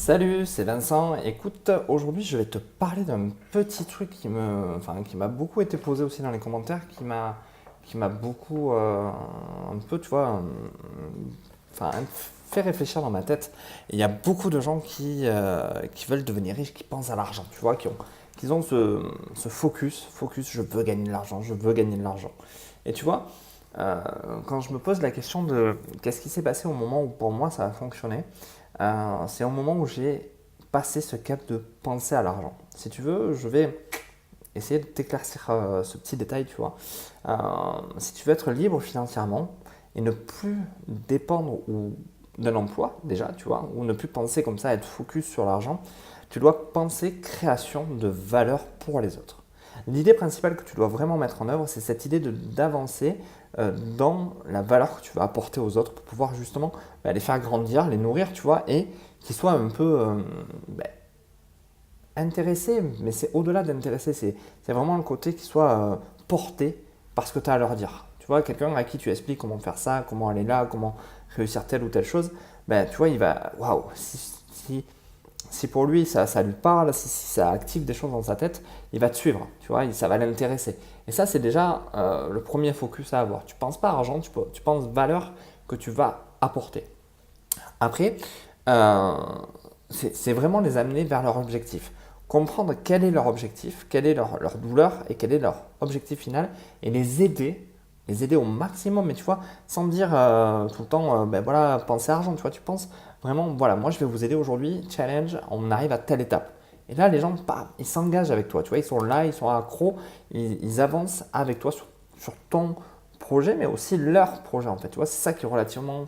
Salut, c'est Vincent. Écoute, aujourd'hui, je vais te parler d'un petit truc qui m'a beaucoup été posé aussi dans les commentaires, qui m'a beaucoup, un peu, tu vois, enfin, fait réfléchir dans ma tête. Et il y a beaucoup de gens qui veulent devenir riches, qui pensent à l'argent, tu vois, qui ont ce focus, je veux gagner de l'argent, je veux gagner de l'argent. Et tu vois, euh, quand je me pose la question de qu'est-ce qui s'est passé au moment où pour moi ça a fonctionné, c'est au moment où j'ai passé ce cap de penser à l'argent. Si tu veux, je vais essayer de t'éclaircir ce petit détail, tu vois. Si tu veux être libre financièrement et ne plus dépendre d'un emploi, déjà, tu vois, ou ne plus penser comme ça, être focus sur l'argent, tu dois penser création de valeur pour les autres. L'idée principale que tu dois vraiment mettre en œuvre, c'est cette idée d'avancer dans la valeur que tu vas apporter aux autres pour pouvoir justement les faire grandir, les nourrir, tu vois, et qu'ils soient un peu intéressés, mais c'est au-delà d'intéresser, c'est vraiment le côté qu'ils soient portés par ce que tu as à leur dire. Tu vois, quelqu'un à qui tu expliques comment faire ça, comment aller là, comment réussir telle ou telle chose, tu vois, il va, waouh, si pour lui ça lui parle, si ça active des choses dans sa tête, il va te suivre, tu vois, ça va l'intéresser. Et ça, c'est déjà le premier focus à avoir. Tu ne penses pas argent, tu penses valeur que tu vas apporter. Après, euh, c'est vraiment les amener vers leur objectif. Comprendre quel est leur objectif, quelle est leur douleur et quel est leur objectif final et les aider au maximum, mais tu vois, sans dire tout le temps, voilà, penser argent, tu vois, tu penses vraiment, voilà, moi je vais vous aider aujourd'hui, challenge, on arrive à telle étape. Et là, les gens, ils s'engagent avec toi, tu vois, ils sont là, ils sont accros, ils avancent avec toi sur ton projet, mais aussi leur projet, en fait, tu vois, c'est ça qui est relativement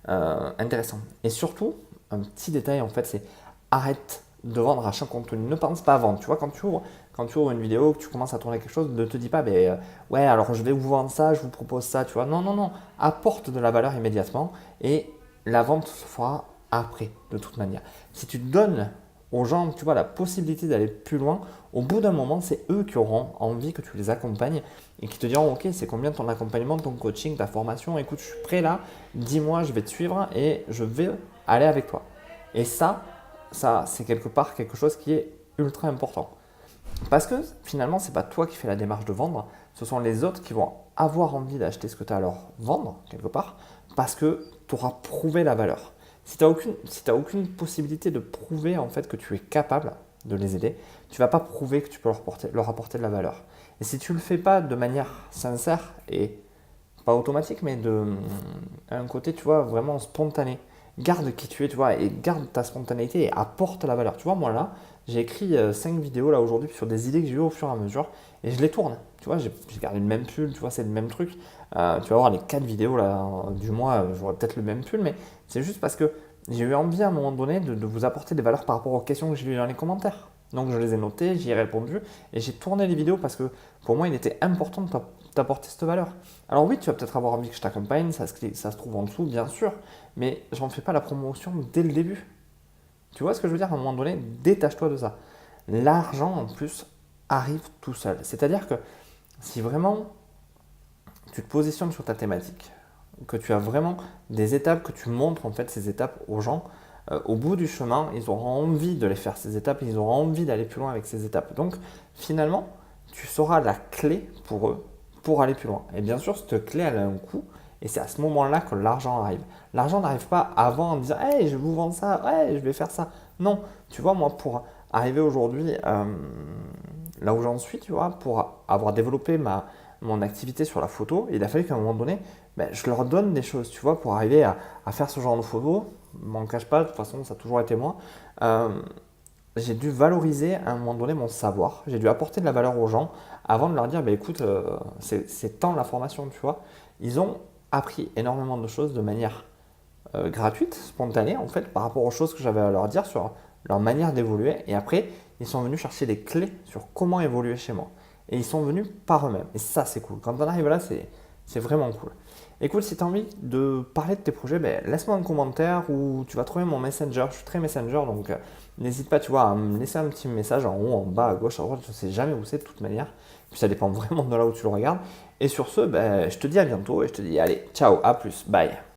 intéressant. Et surtout, un petit détail, en fait, c'est arrête de vendre à chaque contenu. Ne pense pas à vendre. Tu vois, quand tu ouvres une vidéo, que tu commences à tourner quelque chose, ne te dis pas, ouais, alors je vais vous vendre ça, je vous propose ça, tu vois. Non, non, non. Apporte de la valeur immédiatement et la vente se fera après, de toute manière. Si tu donnes aux gens, tu vois, la possibilité d'aller plus loin, au bout d'un moment, c'est eux qui auront envie que tu les accompagnes et qui te diront, ok, c'est combien ton accompagnement, ton coaching, ta formation, écoute, je suis prêt là, dis-moi, je vais te suivre et je vais aller avec toi. Et ça c'est quelque part quelque chose qui est ultra important. Parce que finalement, ce n'est pas toi qui fais la démarche de vendre, ce sont les autres qui vont avoir envie d'acheter ce que tu as à leur vendre, quelque part, parce que tu auras prouvé la valeur. Si tu n'as aucune possibilité de prouver en fait que tu es capable de les aider, tu ne vas pas prouver que tu peux leur apporter de la valeur. Et si tu ne le fais pas de manière sincère et pas automatique, mais un côté, tu vois, vraiment spontané. Garde qui tu es, tu vois, et garde ta spontanéité et apporte la valeur. Tu vois, moi là, j'ai écrit 5 vidéos là aujourd'hui sur des idées que j'ai eues au fur et à mesure et je les tourne. Tu vois, j'ai gardé le même pull, tu vois, c'est le même truc. Tu vas voir les 4 vidéos là du mois, j'aurai peut-être le même pull, mais c'est juste parce que j'ai eu envie à un moment donné de vous apporter des valeurs par rapport aux questions que j'ai lues dans les commentaires. Donc je les ai notées, j'y ai répondu et j'ai tourné les vidéos parce que pour moi il était important de t'apporter cette valeur. Alors oui, tu vas peut-être avoir envie que je t'accompagne, ça se trouve en dessous, bien sûr, mais je n'en fais pas la promotion dès le début. Tu vois ce que je veux dire? À un moment donné, détache-toi de ça. L'argent, en plus, arrive tout seul. C'est-à-dire que si vraiment tu te positionnes sur ta thématique, que tu as vraiment des étapes, que tu montres en fait ces étapes aux gens, au bout du chemin, ils auront envie de les faire ces étapes, ils auront envie d'aller plus loin avec ces étapes. Donc finalement, tu seras la clé pour eux pour aller plus loin. Et bien sûr, cette clé, elle a un coût. Et c'est à ce moment-là que l'argent arrive. L'argent n'arrive pas avant en disant hey, je vous vends ça, ouais, je vais faire ça. Non, tu vois, moi, pour arriver aujourd'hui là où j'en suis, tu vois, pour avoir développé mon activité sur la photo, il a fallu qu'à un moment donné, je leur donne des choses, tu vois, pour arriver à faire ce genre de photos. Je m'en cache pas, de toute façon, ça a toujours été moi. Euh, j'ai dû valoriser à un moment donné mon savoir. J'ai dû apporter de la valeur aux gens avant de leur dire, écoute, c'est tant la formation, tu vois. Ils ont appris énormément de choses de manière gratuite, spontanée, en fait, par rapport aux choses que j'avais à leur dire sur leur manière d'évoluer. Et après, ils sont venus chercher des clés sur comment évoluer chez moi. Et ils sont venus par eux-mêmes. Et ça, c'est cool. Quand on arrive là, c'est vraiment cool. Écoute, si tu as envie de parler de tes projets, laisse-moi un commentaire ou tu vas trouver mon Messenger. Je suis très Messenger, donc n'hésite pas, tu vois, à me laisser un petit message en haut, en bas, à gauche, à droite. Je ne sais jamais où c'est de toute manière. Puis ça dépend vraiment de là où tu le regardes. Et sur ce, je te dis à bientôt et je te dis allez, ciao, à plus, bye.